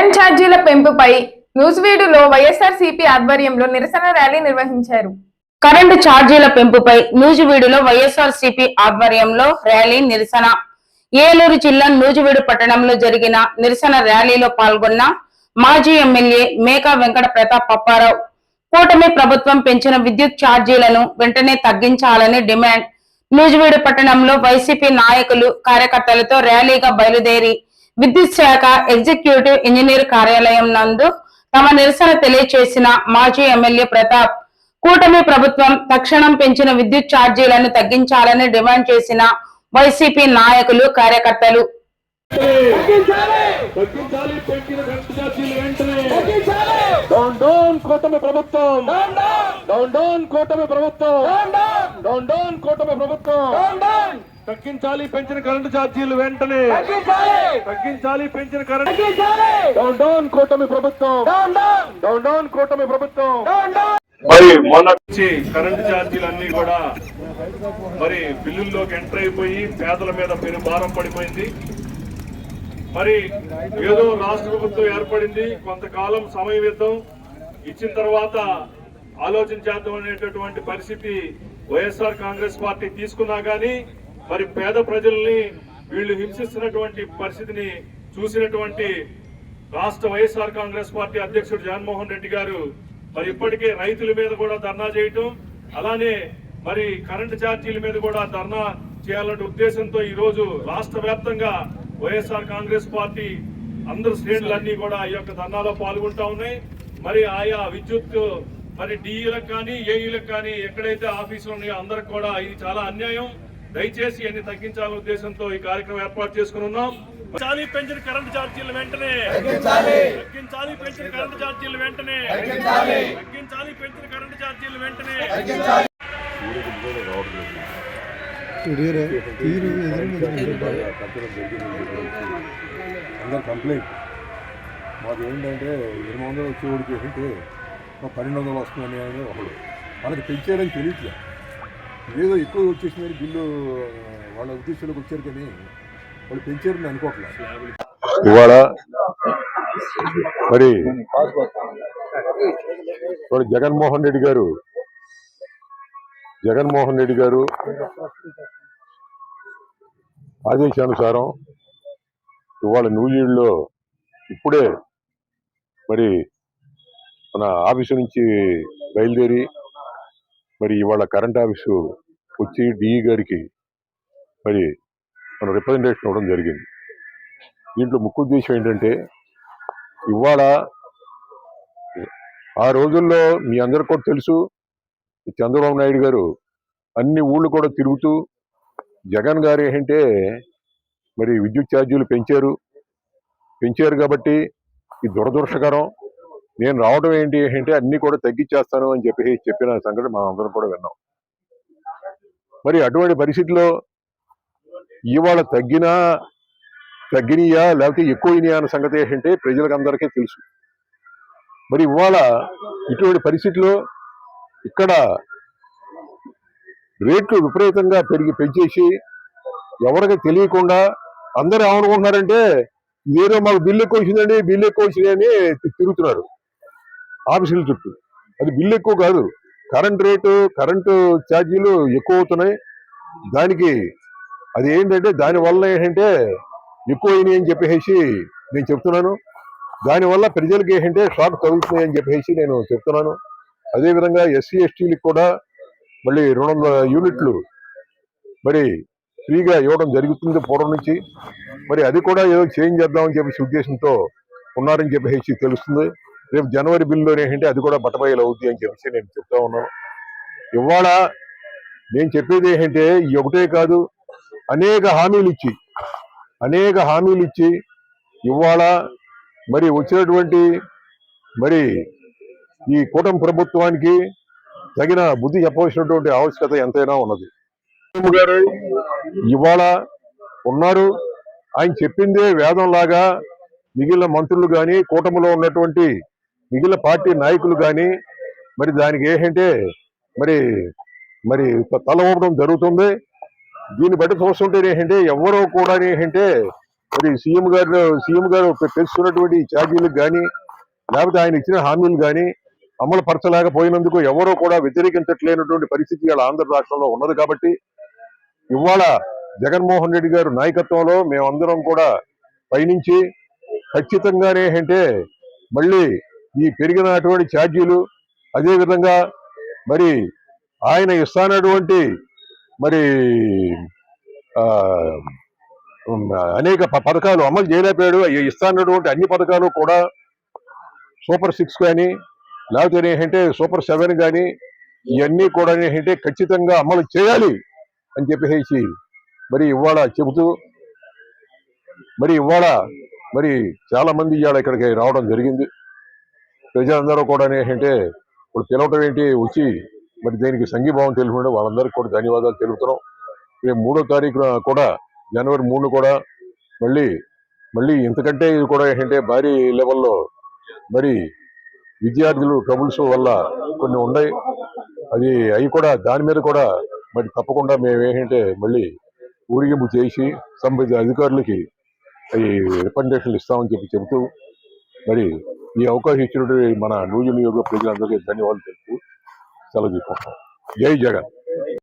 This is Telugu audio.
కరెంట్ ఛార్జీల పెంపుపై నూజివీడులో వైఎస్ఆర్సీపీ ఆధ్వర్యంలో నిరసన ర్యాలీ నిర్వహించారు. కరెంటు ఛార్జీల పెంపుపై నూజివీడులో వైఎస్ఆర్సీపీ ఆధ్వర్యంలో ర్యాలీ నిరసన. ఏలూరు జిల్లా నూజివీడు పట్టణంలో జరిగిన నిరసన ర్యాలీలో పాల్గొన్న మాజీ ఎమ్మెల్యే మేకా వెంకట ప్రతాప్ అప్పారావు కూటమి ప్రభుత్వం పెంచిన విద్యుత్ ఛార్జీలను వెంటనే తగ్గించాలని డిమాండ్. నూజివీడు పట్టణంలో వైసీపీ నాయకులు కార్యకర్తలతో ర్యాలీగా బయలుదేరి విద్యుత్ శాఖ ఎగ్జిక్యూటివ్ ఇంజనీర్ కార్యాలయం నందు తమ నిరసన తెలియజేసిన మాజీ ఎమ్మెల్యే ప్రతాప్ కూటమి ప్రభుత్వం తక్షణం పెంచిన విద్యుత్ ఛార్జీలను తగ్గించాలని డిమాండ్ చేసిన వైసీపీ నాయకులు కార్యకర్తలు తగ్గించాలి పెంచిన కరెంటు ఛార్జీలు వెంటనే తగ్గించాలి పెంచిన కరెంటు డౌన్ కూటమి ప్రభుత్వం డౌన్ కూటమి ప్రభుత్వం. మరి మొన్న కరెంటు ఛార్జీలన్నీ కూడా మరి బిల్లుల్లోకి ఎంటర్ అయిపోయి పేదల మీద పెను భారం పడిపోయింది. మరి ఏదో రాష్ట్ర ప్రభుత్వం ఏర్పడింది, కొంతకాలం సమయం ఇచ్చిన తర్వాత ఆలోచించేద్దాం అనేటటువంటి పరిస్థితి వైఎస్ఆర్ కాంగ్రెస్ పార్టీ తీసుకున్నా గానీ మరి పేద ప్రజల్ని వీళ్ళు హింసిస్తున్నటువంటి పరిస్థితిని చూసినటువంటి రాష్ట్ర వైఎస్ఆర్ కాంగ్రెస్ పార్టీ అధ్యక్షుడు జగన్మోహన్ రెడ్డి గారు మరి ఇప్పటికే రైతుల మీద కూడా ధర్నా చేయటం, అలానే మరి కరెంటు ఛార్జీల మీద కూడా ధర్నా చేయాలనే ఉద్దేశంతో ఈ రోజు రాష్ట్ర వ్యాప్తంగా వైఎస్ఆర్ కాంగ్రెస్ పార్టీ అందరు శ్రేణులన్నీ కూడా ఈ యొక్క ధర్నాలో పాల్గొంటా ఉన్నాయి. మరి ఆయా విద్యుత్ మరి డిఈలకు కానీ ఏఈలకు కానీ ఎక్కడైతే ఆఫీసులు ఉన్నాయో అందరికి కూడా ఇది చాలా అన్యాయం, దయచేసి అన్ని తగ్గించాలనే ఉద్దేశంతో ఈ కార్యక్రమం ఏర్పాటు చేసుకుని ఉన్నాం. పెంచిన కరెంటు ఛార్జీలు వెంటనే తగ్గించాలి, పెంచిన కరెంటు ఛార్జీలు వెంటనే తగ్గించాలి, పెంచిన కరెంటు ఛార్జీలు వెంటనే. అందరు కంప్లైంట్ మాకు ఏంటంటే 800 వచ్చేవాడికి ఏంటంటే 1200 వస్తుందని అని ఒకడు వాళ్ళకి పెంచారని తెలియట్లే, ఏదో ఎక్కువ వచ్చేసిందని బిల్లు వాళ్ళ ఉద్దేశాలకు వచ్చారు కానీ వాళ్ళు పెంచారని అనుకోవట్లేదు. ఇవాళ మరి జగన్మోహన్ రెడ్డి గారు ఆదేశానుసారం ఇవాళ నూజివీడులో ఇప్పుడే మరి మన ఆఫీసు నుంచి బయలుదేరి మరి ఇవాళ కరెంట్ ఆఫీసు వచ్చి డిఈ గారికి మరి మన రిప్రజెంటేషన్ ఇవ్వడం జరిగింది. దీంట్లో ముఖ్య ఉద్దేశం ఏంటంటే ఇవాళ ఆ రోజుల్లో మీ అందరికి కూడా తెలుసు, చంద్రబాబు నాయుడు గారు అన్ని ఊళ్ళు కూడా తిరుగుతూ జగన్ గారు ఏంటంటే మరి విద్యుత్ ఛార్జీలు పెంచారు కాబట్టి ఇది దురదృష్టకరం, నేను రావడం ఏంటి అంటే అన్ని కూడా తగ్గించేస్తాను అని చెప్పిన సంగతి మనం అందరం కూడా విన్నాం. మరి అటువంటి పరిస్థితిలో ఇవాళ తగ్గినయా లేకపోతే ఎక్కువైనయా అన్న సంగతి ఏంటంటే ప్రజలకు అందరికీ తెలుసు. మరి ఇవాళ ఇటువంటి పరిస్థితిలో ఇక్కడ రేట్లు విపరీతంగా పెంచేసి ఎవరికి తెలియకుండా అందరూ ఏమనుకుంటున్నారంటే ఏదో మాకు బిల్లు ఎక్కువ వచ్చిందని తిరుగుతున్నారు ఆఫీసుల చుట్టూ. అది బిల్లు ఎక్కువ కాదు, కరెంటు ఛార్జీలు ఎక్కువ అవుతున్నాయి. దానికి అది ఏంటంటే దానివల్ల ఏంటంటే ఎక్కువ అయినాయి అని చెప్పేసి నేను చెప్తున్నాను. దానివల్ల ప్రజలకి ఏంటంటే షాక్ తగులుతున్నాయి అని చెప్పేసి నేను చెప్తున్నాను. అదేవిధంగా ఎస్సీ ఎస్టీలకు కూడా మళ్ళీ 200 యూనిట్లు మరి ఫ్రీగా ఇవ్వడం జరుగుతుంది పూర్వం నుంచి. మరి అది కూడా ఏదో చేంజ్ చేద్దామని చెప్పేసి ఉద్దేశంతో ఉన్నారని చెప్పేసి తెలుస్తుంది. రేపు జనవరి బిల్లులో ఏంటంటే అది కూడా బట్టబయలు అవుద్ది అని చెప్పేసి నేను చెప్తా ఉన్నాను. ఇవాళ నేను చెప్పేది ఏంటంటే ఈ ఒకటే కాదు, అనేక హామీలు ఇచ్చి ఇవాళ మరి వచ్చినటువంటి మరి ఈ కూటమి ప్రభుత్వానికి తగిన బుద్ధి చెప్పవలసినటువంటి ఆవశ్యకత ఎంతైనా ఉన్నది. గారు ఇవాళ ఉన్నారు, ఆయన చెప్పిందే వేదం లాగా మిగిలిన మంత్రులు కానీ కూటమిలో ఉన్నటువంటి మిగిలిన పార్టీ నాయకులు కానీ మరి దానికి ఏంటంటే మరి తల ఊపడం జరుగుతుంది. దీన్ని బట్టి చూస్తుంటే ఏంటంటే ఎవరో కూడా ఏంటంటే మరి సీఎం గారు పెంచుతున్నటువంటి ఛార్జీలకు కానీ లేకపోతే ఆయన ఇచ్చిన హామీలు కానీ అమలు పరచలేకపోయినందుకు ఎవరూ కూడా వ్యతిరేకించట్లేనటువంటి పరిస్థితి ఇవాళ ఆంధ్ర రాష్ట్రంలో ఉన్నది. కాబట్టి ఇవాళ జగన్మోహన్ రెడ్డి గారు నాయకత్వంలో మేమందరం కూడా పయనించి ఖచ్చితంగానే అంటే మళ్ళీ ఈ పెరిగినటువంటి ఛార్జీలు, అదేవిధంగా మరి ఆయన ఇస్తానటువంటి మరి అనేక పథకాలు అమలు చేయలేకపోయాడు. ఇస్తానటువంటి అన్ని పథకాలు కూడా సూపర్ 6 కానీ లేకపోతే ఏంటంటే సూపర్ 7 కానీ ఇవన్నీ కూడా ఏంటంటే ఖచ్చితంగా అమలు చేయాలి అని చెప్పేసి మరి ఇవాళ చెబుతూ మరి ఇవాళ మరి చాలా మంది ఇవాళ ఇక్కడికి రావడం జరిగింది. ప్రజలందరూ కూడా ఏంటంటే ఇప్పుడు పిలవటం ఏంటి వచ్చి మరి దీనికి సంఘీభావం తెలుపుకుంటే వాళ్ళందరికీ కూడా ధన్యవాదాలు తెలుపుతున్నాం. రేపు 3వ తారీఖున కూడా జనవరి 3 కూడా మళ్ళీ ఇంతకంటే ఇది కూడా ఏంటంటే భారీ లెవెల్లో మరి విద్యార్థులు ట్రబుల్స్ వల్ల కొన్ని ఉన్నాయి. అవి కూడా దాని మీద కూడా మరి తప్పకుండా మేము ఏంటంటే మళ్ళీ ఊరిగింపు చేసి సంబంధిత అధికారులకి అవి రికమెండేషన్లు ఇస్తామని చెబుతూ మరి ఈ అవకాశం ఇచ్చినటువంటి మన నూజివీడు నియోజక ప్రజలందరికీ ధన్యవాదాలు తెలుపుతూ సెలవు తీసుకుంటాం. జై జగన్.